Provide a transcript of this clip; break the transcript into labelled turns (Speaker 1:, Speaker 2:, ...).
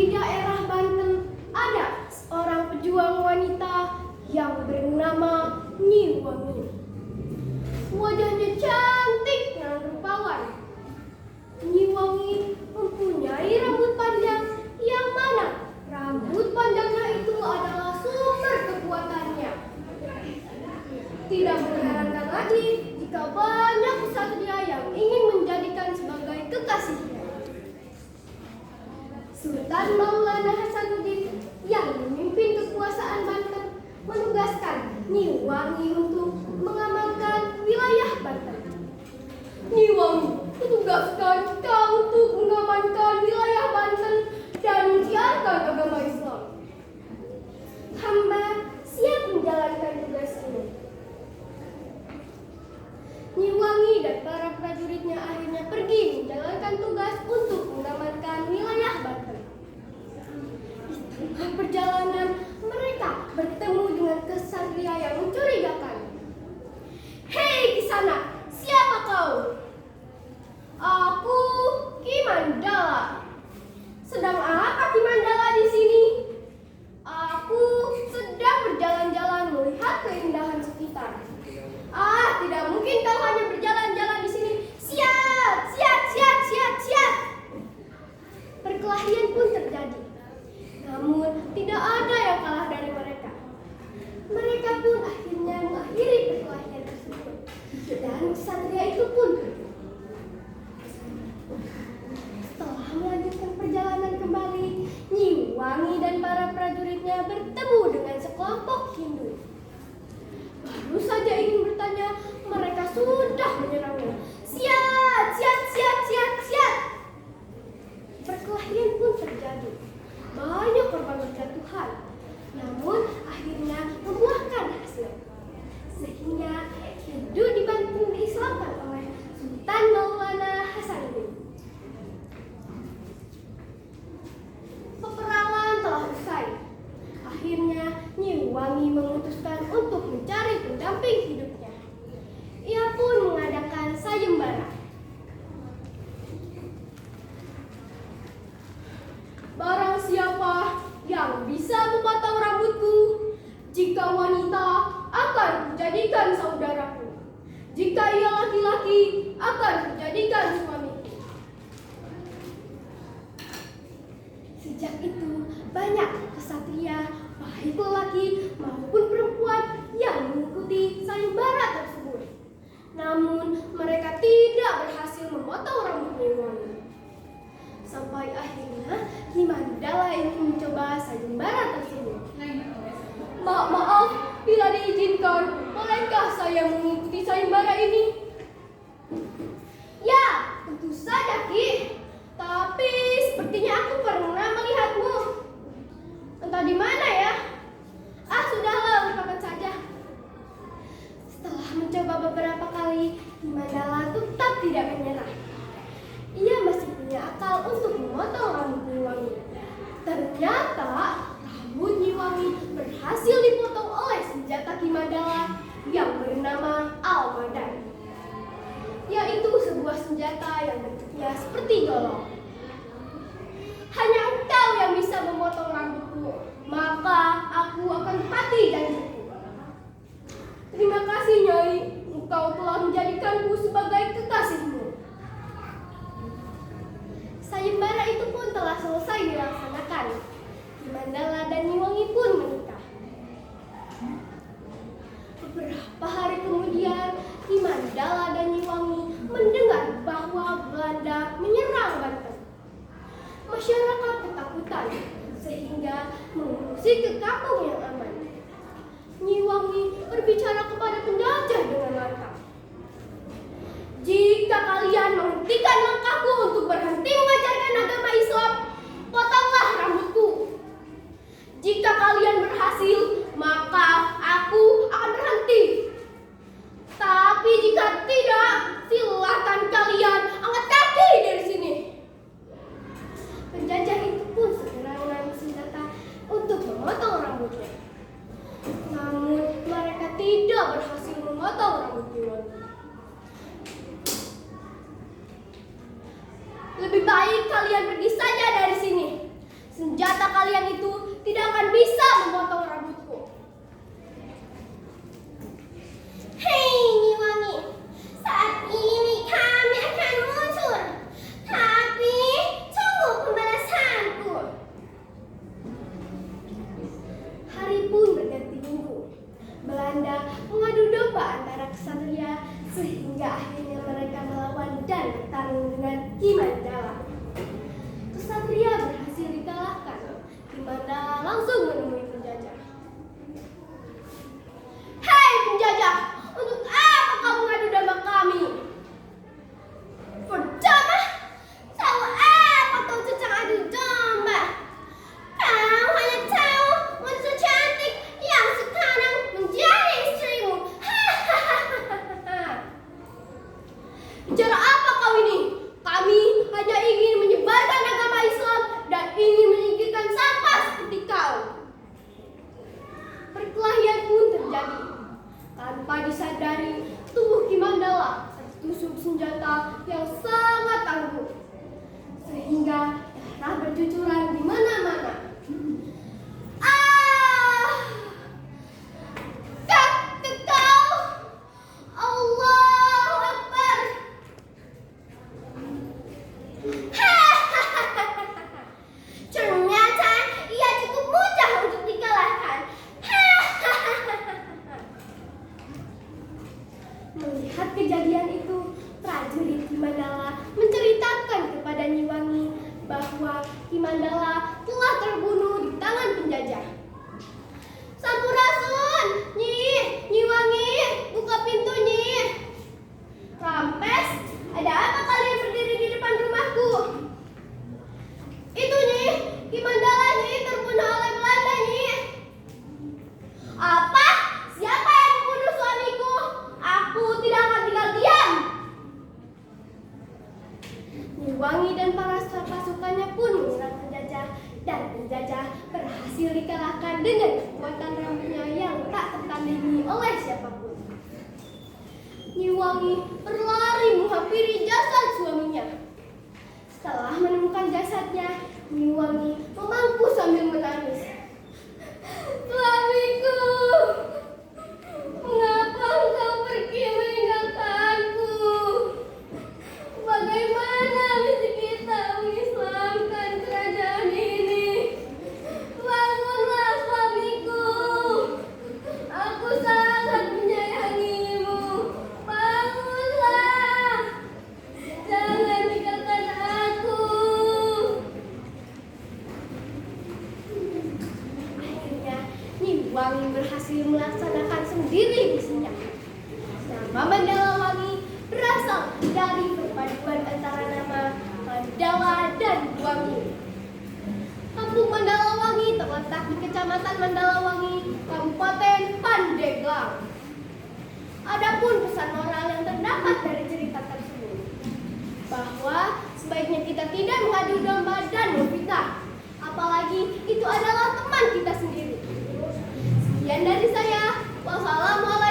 Speaker 1: Di daerah Banten ada seorang pejuang wanita yang bernama Nyi Wangi. Wajahnya cantik dan rupawan. Nyi Wangi mempunyai rambut panjang yang mana rambut panjangnya itu adalah sumber kekuatannya. Tidak mengherankan lagi jika banyak ksatria yang ingin menjadikan sebagai kekasihnya. Sultan Maulana Hasanuddin yang memimpin kekuasaan Banten menugaskan Nyi Wangi untuk mengamankan wilayah Banten. Nyi Wangi menugaskan kau untuk mengamankan wilayah Banten dan menyiarkan agama Islam. Hamba siap menjalankan tugas ini. Nyi Wangi dan para prajuritnya akhirnya pergi menjalankan tugas untuk mengamankan wilayah Banten. Di tengah perjalanan, mereka bertemu dengan ksatria yang mencurigakan. Hei Kisana, siapa kau? Aku Ki Mandala. Sedang apa Ki Mandala di sini? Aku sedang berjalan-jalan melihat keindahan sekitar. Tidak mungkin kau hanya berjalan-jalan di sini. Siap. Perkelahian pun terjadi. Namun tidak ada yang kalah dari mereka. Mereka pun akhirnya mengakhiri perkelahian tersebut. Dan ksatria itu pun setelah melanjutkan perjalanan kembali, Nyi Wangi dan para prajuritnya bertemu dengan sekelompok Hindu. Baru saja ingin bertanya, mereka sudah menyerangnya. Siap. Perkelahian pun terjadi. Banyak korban berjatuhan. Namun akhirnya membuahkan hasil. Sehingga Hindu di Banten diislamkan oleh Sultan Maulana Hasanuddin. Peperangan telah usai. Akhirnya Nyi Wangi memutuskan untuk mencari pendamping hidupnya. Ia pun mengadakan sayembara. Barang siapa yang bisa memotong rambutku, jika wanita akan kujadikan saudaraku. Jika ia laki-laki akan kujadikan suamiku. Sejak itu banyak ksatria baik lelaki maupun perempuan yang mengikuti sayembara tersebut. Namun mereka tidak berhasil memotong rambut Nyi Wangi. Sampai akhirnya Ki Mandala ingin mencoba sayembara tersebut. Maaf, bila diizinkan, bolehkah saya mengikuti sayembara ini? Ya, tentu saja Ki. Tapi sepertinya aku pernah melihatmu. Entah di mana ya? Sudahlah, lupakan saja. Setelah mencoba beberapa kali, Ki Mandala tetap tidak menyerah. Ia masih punya akal untuk memotong rambut Nyi Wangi. Ternyata rambut Nyi Wangi berhasil dipotong oleh senjata Ki Mandala yang bernama Al-Madan, yaitu sebuah senjata yang bentuknya seperti golok. Hanya engkau yang bisa memotong rambutku, maka aku akan tepati janjiku. Terima kasih Nyai, engkau telah menjadikanku sebagai kekasihmu. Sayembara itu pun telah selesai dilaksanakan. Ki Mandala dan Nyi Wangi pun menikah. Beberapa hari kemudian, Ki Mandala dan Nyi Wangi mendengar bahwa Belanda menyerang Banten. Masyarakat ketakutan sehingga mengungsi ke kampung yang aman. Nyi Wangi berbicara kepada penjajah dengan lantang. Jika kalian menghentikan langkahku untuk berhenti mengajarkan agama Islam, potonglah rambutku. Jika kalian berhasil, maka aku akan berhenti. Tapi jika tidak, silakan kalian angkat kaki dari sini. Penjajah itu pun segera mengambil senjata untuk memotong rambutnya. Namun mereka tidak berhasil memotong rambut Nyi Wangi. Lebih baik kalian pergi saja dari sini. senjata kalian itu tidak akan bisa memotong rambutku.
Speaker 2: Hei Nyiwangi, saat ini kami akan muncul, tapi tunggu pembalasanku.
Speaker 1: Hari pun berganti minggu. Belanda mengadu domba antara kesatria sehingga akhirnya mereka melawan dan bertarung dengan Ki Mandala. Kesatria berhasil dikalahkan. Ki Mandala langsung menemui penjajah. Hei penjajah, untuk apa kamu mengadu domba kami?
Speaker 2: Pertama, tahu apa kau tentang adu domba? Kau hanya tahu wanita cantik yang sekarang menjadi istrimu.
Speaker 1: Bicara apa kau ini? Kami hanya ingin menyebarkan agama Islam dan ingin menyingkirkan sampah seperti kau. Perkelahian pun terjadi. Tanpa disadari, tubuh Ki Mandala tertusuk senjata yang sangat tangguh, sehingga darah bercucuran di mana-mana.
Speaker 2: Kau, Allahu Akbar. Ternyata ia cukup mudah untuk dikalahkan.
Speaker 1: Melihat kejadian itu, prajurit Ki Mandala menceritakan kepada Nyiwangi bahwa Ki Mandala telah terbunuh di tangan penjajah. Sampurasun, Nyiwangi, buka pintu Nyi. Rampes, ada apa kalian berdiri di depan rumahku? Itu Nyi, Ki Mandala Nyi terbunuh oleh Belanda Nyi. Apa? Siapa yang membunuh suamiku? Aku tidak akan tinggal diam. Nyiwangi dan para pasukannya pun menyerang penjajah, dan penjajah berhasil dikalahkan dengan kekuatan rambutnya yang tak tertandingi oleh siapapun. Nyiwangi berlari menghampiri jasad suaminya. Setelah menemukan jasadnya, Nyiwangi memangku sambil menangis. Suamiku, mengapa engkau pergi meninggalkanku? Bagaimana misi kita mengislamkan kerajaan ini? Bangunlah suamiku, aku sangat menyayangimu. Bangunlah, jangan tinggalkan aku. Akhirnya Nyiwangi berhasil melaksanakan sendiri misinya. Nama Mandalawangi berasal dari perpaduan antara nama Mandala dan Wangi. Kampung Mandalawangi terletak di Kecamatan Mandalawangi, Kabupaten Pandeglang. Adapun pesan moral yang terdapat dari cerita tersebut, bahwa sebaiknya kita tidak mengadu domba dan memfitnah, apalagi itu adalah teman kita sendiri. Sekian dari saya. Wassalamualaikum.